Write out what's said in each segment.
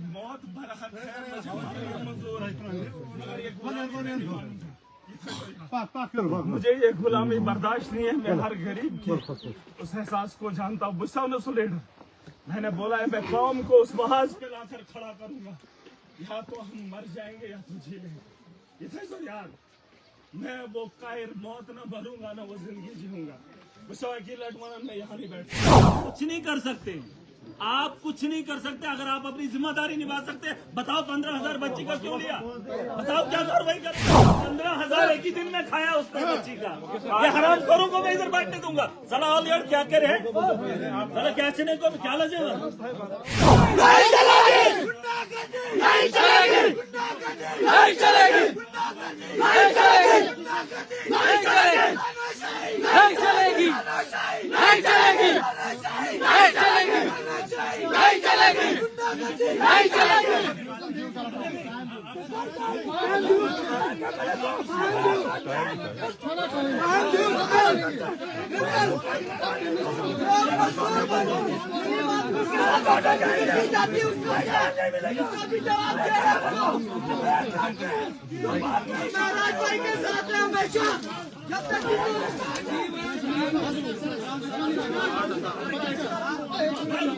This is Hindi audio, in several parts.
मौत बरात मंजूर है, मुझे ये गुलामी बर्दाश्त नहीं है। मैं हर गरीब के उस एहसास को जानता हूँ। लीडर मैंने बोला है मैं कौम को उस महाज पे लाकर खड़ा करूंगा, या तो हम मर जाएंगे या तो जी लेंगे। इतना तो यार मैं वो कायर मौत न भरूंगा ना वो जिंदगी जीऊंगा। मैं यहाँ नहीं बैठ कुछ नहीं कर सकते, आप कुछ नहीं कर सकते। अगर आप अपनी जिम्मेदारी निभा सकते बताओ 15,000 बच्ची का क्यों लिया? बताओ क्या कार्रवाई कर? 15,000 एक ही दिन में खाया उसने बच्ची का। ये हराम करूँ को मैं इधर बैठने दूंगा। साला ऑल यार क्या करे, साला क्या चने को क्या लगेगा? नहीं चलेगी, नहीं चलेगी, नहीं चलेगी, नहीं चलेगी, नहीं चलेगी, नहीं चलेगी, नहीं चलेगी, नहीं चलेगी, नहीं चलेगी, नहीं चलेगी।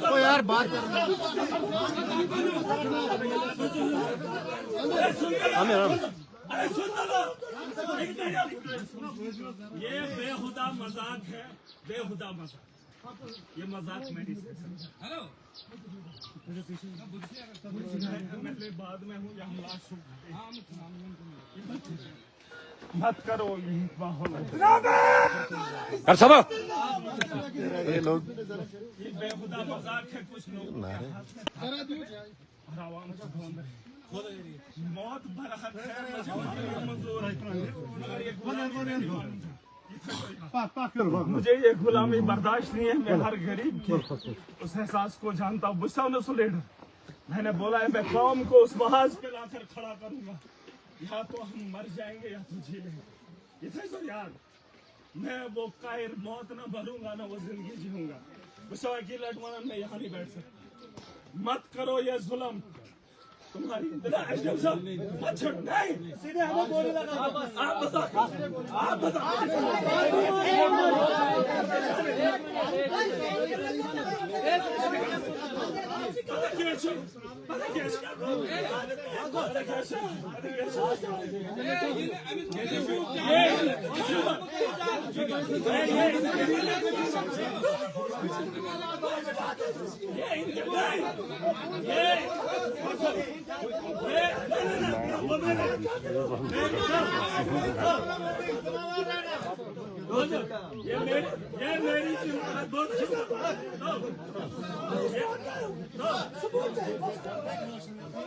तो यार बात ये बेहुदा मजाक है, बेहुदा मजाक। ये मजाक मैं नहीं समझा। हेलो मैं बाद में हूँ, यहाँ लाश मत करो कर सब ये लोग ये बेहुदा मजाक है। कुछ लोग मौत बरात मंजूर है, मुझे ये गुलामी बर्दाश्त नहीं है। मैं हर गरीब के उस एहसास को जानता हूँ। लीडर मैंने बोला है मैं कौम को उस महाज पे लाकर खड़ा करूंगा, या तो हम मर जाएंगे या तो जी लेंगे। इतना तो यार मैं वो कायर मौत न भरूंगा ना वो जिंदगी जीऊंगा। मैं यहाँ नहीं बैठ सकता। मत करो ये जुल्म तुम्हारी। मत छोड़, नहीं सीधे हमें बोलने लगा। आप बता, आप बता।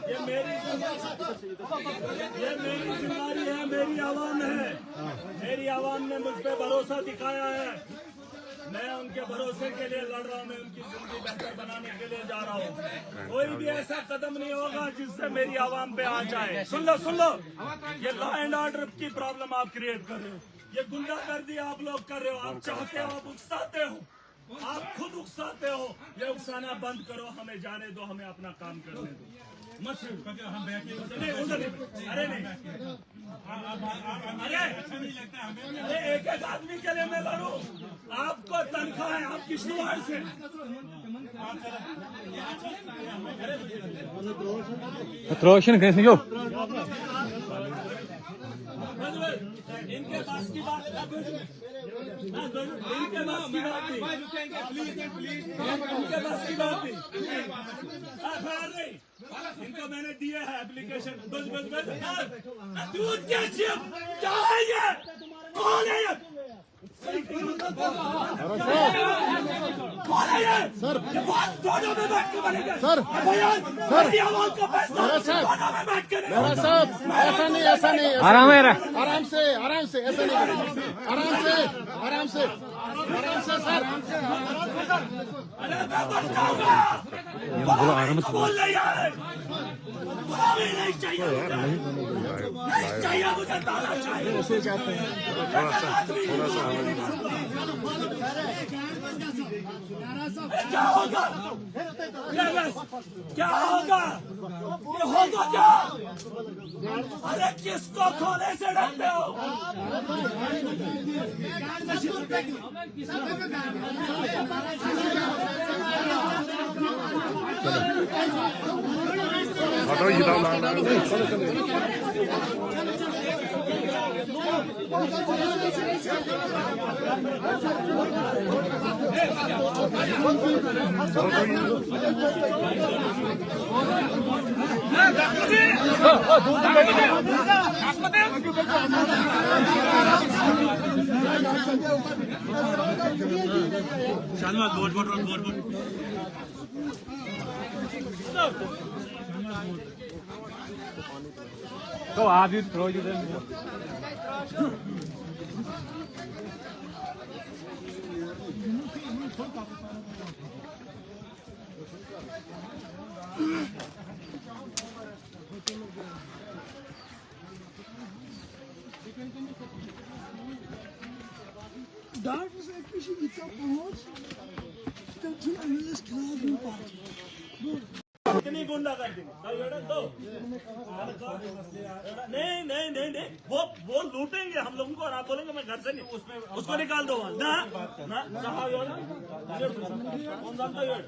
ये मेरी जिम्मेदारी है, मेरी आवाम है। मेरी आवाम ने मुझ पे भरोसा दिखाया है, मैं उनके भरोसे के लिए लड़ रहा हूँ। मैं उनकी जिंदगी बेहतर बनाने के लिए जा रहा हूँ। कोई भी ऐसा कदम नहीं होगा जिससे मेरी आवाम पे आ जाए। सुन लो, ये लॉ एंड ऑर्डर की प्रॉब्लम आप क्रिएट कर रहे हो, ये गुंडागर्दी आप लोग कर रहे हो। आप चाहते हो, आप उकसाते हो, आप खुद उकसाते हो। ये उकसाना बंद करो, हमें जाने दो, हमें अपना काम करने दो। मत हम बैठे अरे नहीं, अरे एक एक आदमी के लिए मैं लड़ूं? आपको तनख्वाह है आपकी शुरुआत से। रोशन कैसे जो इनके पास की बात, इनके पास की बात नहीं, इनके पास की बात नहीं। इनको मैंने दिया है एप्लीकेशन। दूध क्या है ये? कौन है ये? सर दोनों में बैठ के बनेगा। सर मेरा साहब ऐसा नहीं, ऐसा नहीं, आराम है, आराम से, आराम से, ऐसा नहीं, आराम से, आराम से, आराम से सर। अरे मैं मर जाऊंगा। बोल नहीं चाहिए, नहीं चाहिए मुझे, ताला चाहिए। ऐसे चाहते हैं थोड़ा सा क्या होगा? क्या होगा? ये होगा क्या? अरे किसको खोने से डरते हो? Go, have you throw you them? Daar is een beetje iets op gehoord. Dat toen een les klaar doen was. कितनी गुंडा कर दी दो नहीं नहीं नहीं नहीं वो लूटेंगे हम लोगों को और आप बोलेंगे मैं घर से नहीं उसको निकाल दो ना ना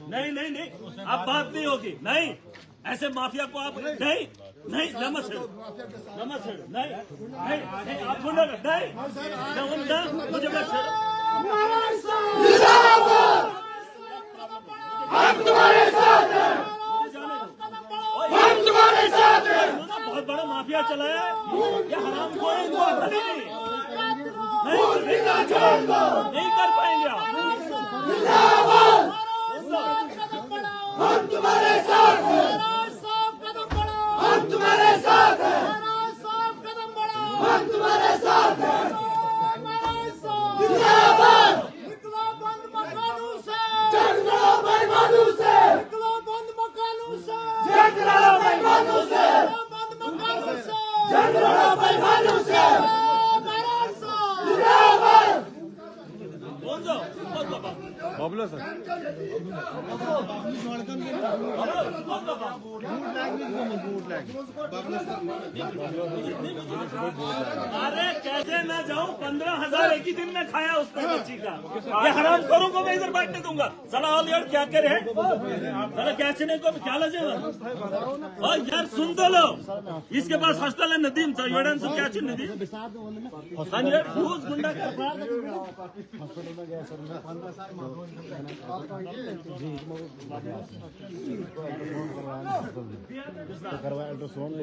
नहीं नहीं नहीं अब बात नहीं होगी नहीं ऐसे माफिया को आप नहीं नहीं नमस नहीं नहीं नहीं आप गुंडा नहीं मुझे मत छेड़ो हम तुम्हारे साथ हैं, हम तुम्हारे साथ हैं। बहुत बड़ा माफिया चला है ये हराम को नहीं कर पाएंगे आप हम तुम्हारे साथ हैं, हम तुम्हारे साथ हैं, हम तुम्हारे साथ हैं। जिंदाबाद जग लड़ो बेईमानों से, जग लड़ो बेईमानों से, जग लड़ो बेईमानों से। जिंदाबाद बोल दो Popular sir. अरे कैसे मैं जाऊं 15,000 एक ही दिन में खाया उसने बच्ची का ये हराम करूं को मैं इधर बैठने दूंगा साला ऑल यार क्या करे साला क्या चीने को क्या लजेगा और यार सुन तो लो इसके पास हॉस्टल है नदीम सा योड़न से क्या चीज नदीम यार रोज गुंडा कर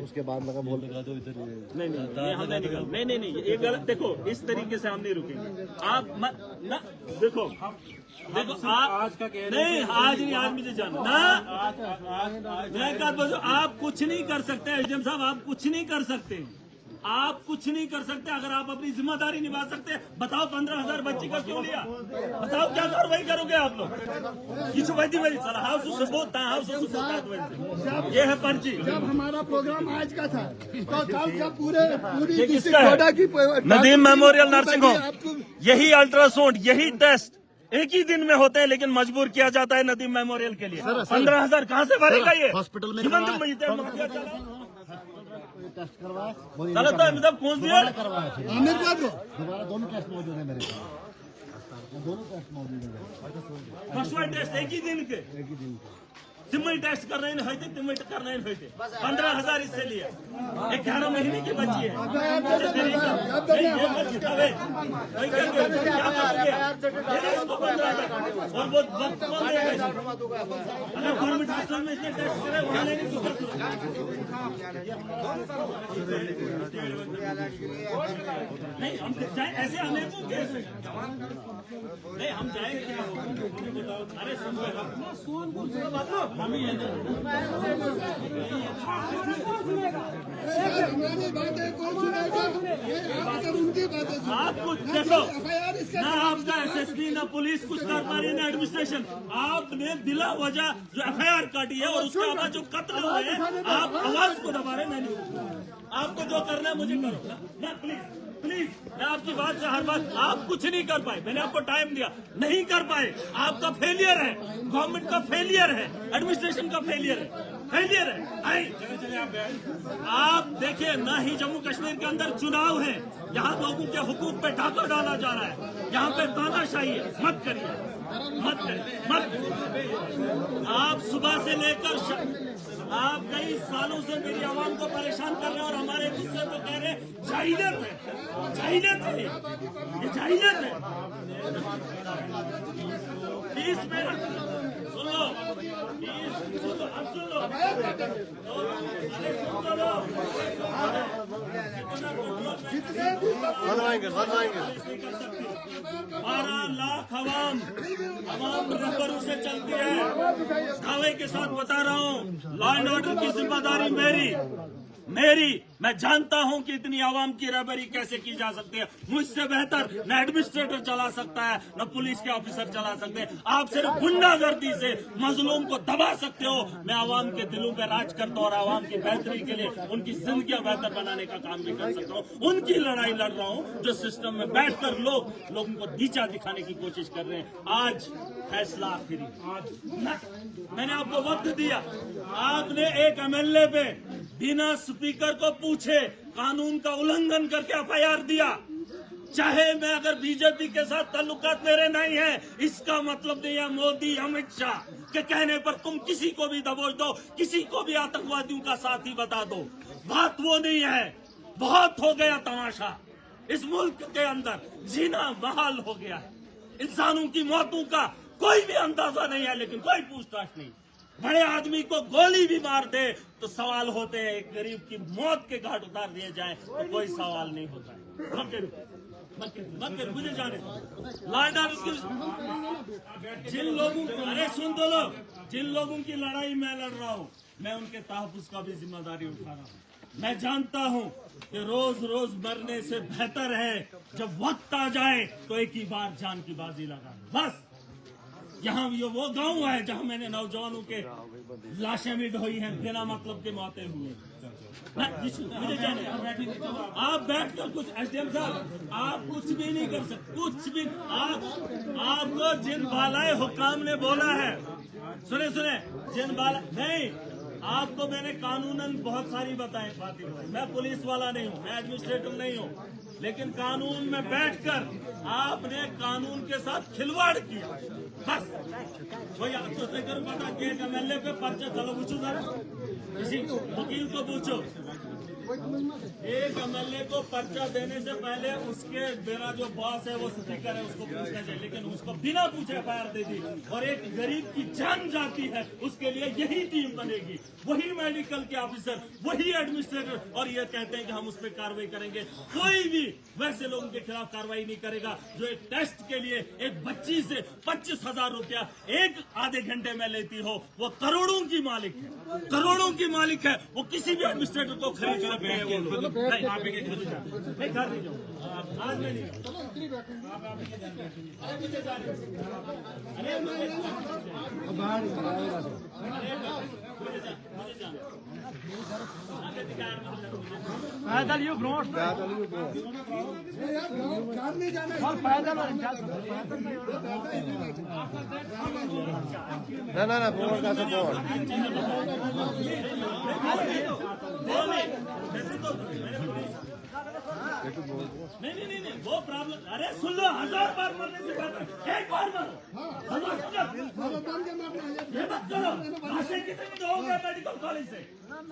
उसके बाद लगा बोल रहा तो इधर नहीं हम नहीं निकाल नहीं ये गलत देखो इस तरीके से हम नहीं रुकेंगे आप मत ना देखो आप आज का नहीं आज नहीं आज मुझे जाना ना मैं कहा बोलो आप कुछ नहीं कर सकते एसडीएम साहब आप कुछ नहीं कर सकते आप कुछ नहीं कर सकते अगर आप अपनी जिम्मेदारी निभा सकते बताओ 15,000 बच्ची का क्यों लिया बताओ क्या कार्रवाई करोगे आप लोग किसी वैदी वैदी सर हाउस से बोलता है हाउस ये है पर्ची जब हमारा प्रोग्राम आज का था तो कल का पूरी ये किसका है नदीम मेमोरियल नर्सिंग होम यही अल्ट्रासाउंड यही टेस्ट एक ही दिन में होते हैं लेकिन मजबूर किया जाता है नदीम मेमोरियल के लिए 15,000 कहाँ से भरेगा ये हॉस्पिटल में टेस्ट करवाया गलत है मतलब कौन दिया आमिर का तो दोबारा दोनों टेस्ट मौजूद है मेरे पास दोनों टेस्ट मौजूद है फर्स्ट वाइट टेस्ट एक ही दिन के तिम्मई टेस्ट कर रहे हैं तिम्मई कर रहे हैं 15,000 इससे लिया 11 महीने की बच्ची है और वो वक्त कौन देगा अगर गवर्नमेंट हॉस्पिटल में इसने टेस्ट करे वहाँ लेने की नहीं हम जाए ऐसे हमें कैसे नहीं हम जाएंगे अरे सोनपुर से बात हम ही है हमारी बातें कौन सुनेगा अगर उनकी बातें आप कुछ देखो ना आपका एसएसपी ना पुलिस कुछ कर पा रही ना एडमिनिस्ट्रेशन आपने बिला वजह जो एफआईआर काटी है और उसके बाद जो कत्ल हुए हैं आप आवाज को दबा रहे नहीं आपको जो करना है मुझे करो ना प्लीज प्लीज, मैं आपकी बात से हर बात, आप कुछ नहीं कर पाए, मैंने आपको टाइम दिया, नहीं कर पाए, आपका फेलियर है, गवर्नमेंट का फेलियर है, एडमिनिस्ट्रेशन का फेलियर है। आप देखिए, ना ही जम्मू कश्मीर के अंदर चुनाव है, यहाँ लोगों के हुकूक पे डाका डाला जा रहा है, यहाँ पे तानाशाही है। मत करिए। आप सुबह से लेकर आप कई सालों से मेरी आवाम को परेशान कर रहे हैं और हमारे गुस्से को कह रहे हैं जाहिलियत है, ये जाहिलियत है। 20 मिनट सुन लो, अब सुन लो, अरे सुन लो, बनवाएंगे 12 लाख आवाम रहबरों से चलती है। दावे के साथ बता रहा हूँ, लॉ एंड ऑर्डर की जिम्मेदारी मेरी। मैं जानता हूं कि इतनी आवाम की रहबरी कैसे की जा सकती है। मुझसे बेहतर न एडमिनिस्ट्रेटर चला सकता है, न पुलिस के ऑफिसर चला सकते हैं। आप सिर्फ गुंडागर्दी से मजलूम को दबा सकते हो। मैं आवाम के दिलों पे राज करता हूं और आवाम की बेहतरी के लिए उनकी जिंदगियां बेहतर बनाने का काम भी कर सकता हूं। उनकी लड़ाई लड़ रहा हूं जो सिस्टम में बैठकर लोगों को नीचा दिखाने की कोशिश कर रहे हैं। आज फैसला आखिरी, मैंने आपको वक्त दिया। आपने एक MLA पे बिना स्पीकर को पूछे कानून का उल्लंघन करके FIR दिया। चाहे मैं अगर बीजेपी के साथ ताल्लुकात मेरे नहीं है, इसका मतलब नहीं है मोदी अमित शाह के कहने पर तुम किसी को भी दबोच दो, किसी को भी आतंकवादियों का साथी बता दो। बात वो नहीं है। बहुत हो गया तमाशा। इस मुल्क के अंदर जीना महाल हो गया है। इंसानों की मौतों का कोई भी अंदाजा नहीं है, लेकिन कोई पूछताछ नहीं। बड़े आदमी को गोली भी मार दे तो सवाल होते हैं, एक गरीब की मौत के घाट उतार दिए जाए तो कोई सवाल नहीं होता है। मुझे जाने जिन लोगों, अरे सुन दो लोग, जिन लोगों की लड़ाई मैं लड़ रहा हूँ, मैं उनके तहफ़्फ़ुज़ का भी जिम्मेदारी उठा रहा हूँ। मैं जानता हूँ कि रोज रोज मरने से बेहतर है जब वक्त आ जाए तो एक ही बार जान की बाजी लगा। बस यहाँ ये वो गांव है जहाँ मैंने नौजवानों के लाशें भी ढोई हैं, बिना मतलब के मौतें हुई। मुझे जाने, आप बैठकर कुछ SDM साहब, आप कुछ भी नहीं कर सकते, कुछ भी। आपको जिन बालाए हुकाम ने बोला है, सुने जिन बाला नहीं, आपको मैंने कानूनन बहुत सारी बातें। मैं पुलिस वाला नहीं हूँ, मैं एडमिनिस्ट्रेटिव नहीं हूँ, लेकिन कानून में बैठकर आपने कानून के साथ खिलवाड़ किया। बस कोई आपको पता कि MLA पे पर्चा, चलो पूछो सर, किसी वकील को पूछो। एक MLA को पर्चा देने से पहले उसके मेरा जो बॉस है, वो स्पीकर है, उसको पूछना चाहिए, लेकिन उसको बिना पूछे FIR दे दी। और एक गरीब की जान जाती है, उसके लिए यही टीम बनेगी, वही मेडिकल के ऑफिसर, वही एडमिनिस्ट्रेटर, और ये कहते हैं कि हम उस पर कार्रवाई करेंगे। कोई भी वैसे लोगों के खिलाफ कार्रवाई नहीं करेगा जो एक टेस्ट के लिए एक बच्ची से 25,000 रुपया एक आधे घंटे में लेती हो। वो करोड़ों की मालिक है, वो किसी भी एडमिनिस्ट्रेटर को खरीद सकते हैं। वो लोग नहीं, घर नहीं जाओ, आज में नहीं। पैदल यू ब्रोड नहीं जाना, पैदल ना बोर्ड का सपोर्ट। नहीं, वो प्रॉब्लम। अरे सुन लो, 1000 बार मरने से बेहतर एक बार मरो। ये मत करो। लाशें कितनी उठाओगे मेडिकल कॉलेज से,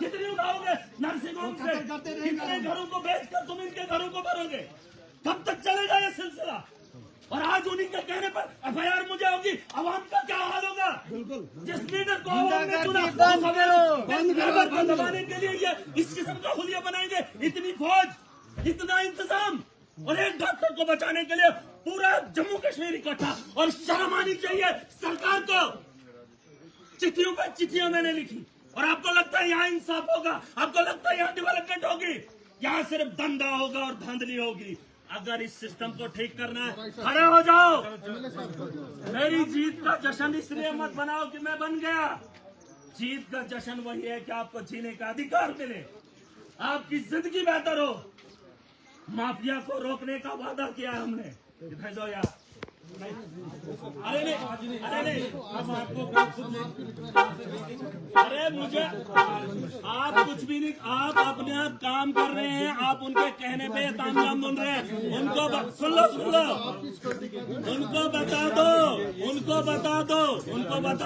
कितनी उठाओगे नर्सिंग होम से, कितने घरों को बेचकर तुम इनके घरों को भरोगे? कब तक चलेगा ये सिलसिला? और आज उन्हीं के कहने पर FIR मुझे होगी, आवाम का क्या हाल होगा? जिस लीडर को आवाम ने चुना, दबाने के लिए ये इस किस्म का हुलिया बनाएंगे। इतनी फौज, इतना इंतजाम, और एक डॉक्टर को बचाने के लिए पूरा जम्मू कश्मीर इकट्ठा। और शर्म आनी चाहिए सरकार को। चिट्ठियों मैंने लिखी, और आपको लगता है यहाँ इंसाफ होगा? आपको लगता है यहाँ डेवलपमेंट होगी? यहाँ सिर्फ धंधा होगा और धांधली होगी। अगर इस सिस्टम को ठीक करना है, खड़े हो जाओ। मेरी जीत का जश्न इसलिए मत बनाओ कि मैं बन गया। जीत का जश्न वही है कि आपको जीने का अधिकार मिले, आपकी जिंदगी बेहतर हो। माफिया को रोकने का वादा किया है हमने। भेजो यार। अरे नहीं, हम आपको अरे मुझे आप कुछ भी नहीं, आप अपने आप काम कर रहे हैं, आप उनके कहने पे तामझाम बोल रहे हैं। उनको सुन लो, उनको बता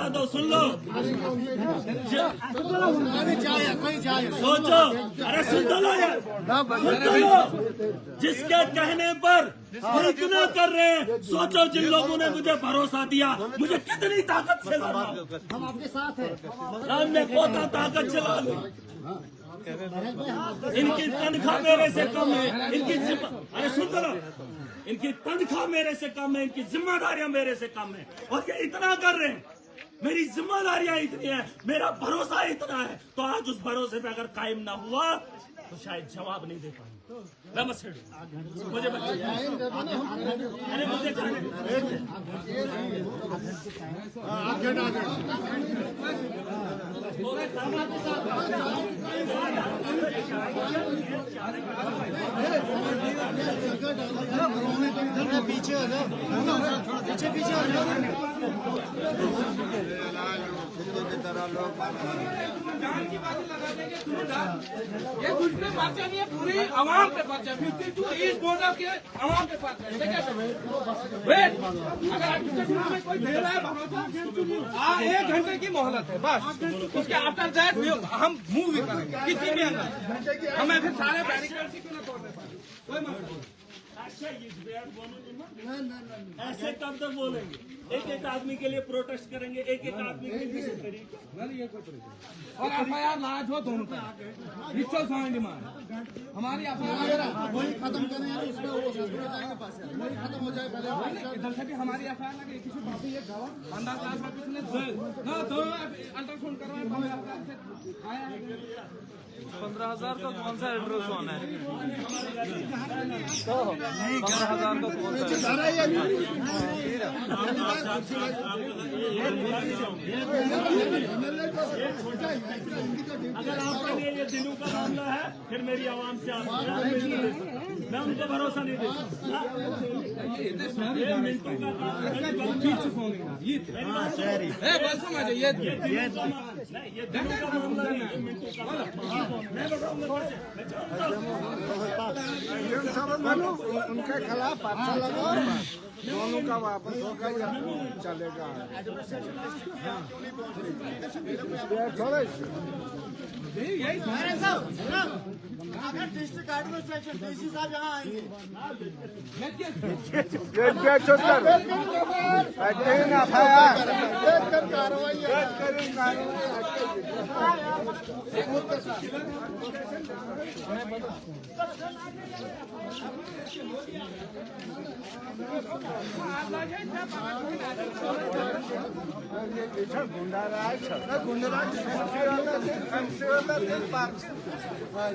दो, सुन लो। सोचो, अरे सुन लो यार, जिसके कहने पर इतना कर रहे हैं, सोचो जिन लोगों ने मुझे भरोसा दिया, मुझे कितनी ताकत से लगा। हम आपके साथ हैं। हमने कोता ताकत चला ली। इनकी तनख्वाह मेरे से कम है, अरे सुन लो, इनकी तनख्वाह मेरे से कम है, इनकी जिम्मेदारियां मेरे से कम है, और ये इतना कर रहे हैं। मेरी जिम्मेदारियां इतनी है, मेरा भरोसा इतना है, तो आज उस भरोसे पे अगर कायम ना हुआ तो शायद जवाब नहीं दे पाऊंगा। नमस्ते। मुझे अरे मुझे पीछे हो जाओ, पीछे हो जाओ। ये कुछ पे पर्चा नहीं है, पूरी आवाम पे पर्चा, 52 ईस्ट बॉर्डर के आवाम पे पर्चा है। वेट, अगर आप में कोई दे रहा है भरोसा, 1 घंटे की मोहलत है बस। उसके आफ्टर दैट हम मूव भी करेंगे किसी भी अंदर, हमें फिर सारे बैरिकेड क्यों ना तोड़ने पड़े, कोई मसला नहीं। ऐसे कब तक बोलेंगे? एक आदमी के लिए प्रोटेस्ट करेंगे, एक आदमी के लिए और FIR लाज हो दोनों का, रिचुअल समझ हमारी FIR वही खत्म करें यार, उसमें वो वही खत्म हो जाए पहले। इधर से भी हमारी FIR लगे, किसी बात ये गवाह अंदाज क्लास में किसी ने ना तो अल्ट्रासाउंड करवाया 15,000 का कौन सा अल्ट्रासाउंड है? 15,000 का कौन अगर आपके लिए ये दिनों का मामला है, फिर मेरी आवाम से मैं उनको भरोसा नहीं देता। ये मिनटों का काम है, ये दिनों का मामला नहीं, ये दिनों का मामला नहीं, ये मिनटों का मामला। मैं बताऊंगा उनके खिलाफ पर्चा लगाओ, दोनों का वापस होगा या चलेगा। अगर डिस्ट्रिक्ट एडमिनिस्ट्रेशन डीसी साहब यहाँ आएंगे,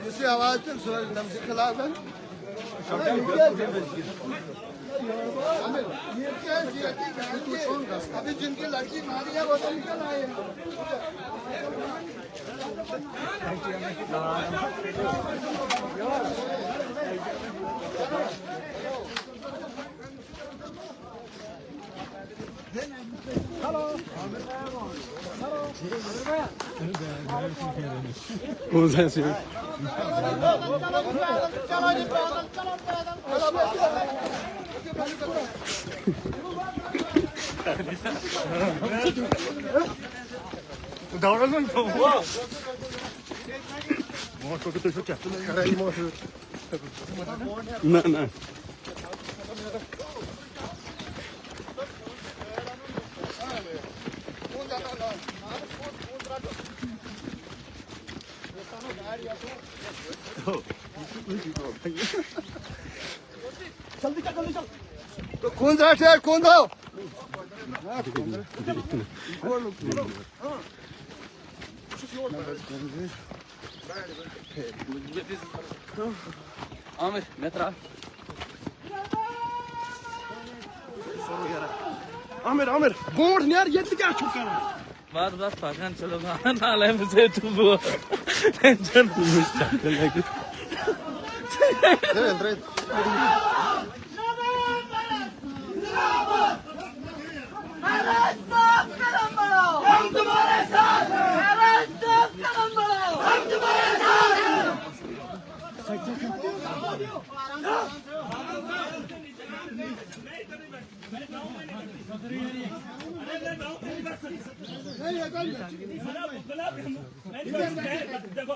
जिससे आवाज के खिलाफ है। अभी जिनकी लड़की मारी है वो तो निकल आए हैं। कौन सा सीट? ना जल्दी चल। तो कौन सा शेर कौन दो? आमिर नेत्रा आमिर बोर्ड यार ये क्या चुका है? बस पकड़ चलो नाले मुझे तुम टेंशन हम तुम्हारे साथ हम तुम्हारे देखो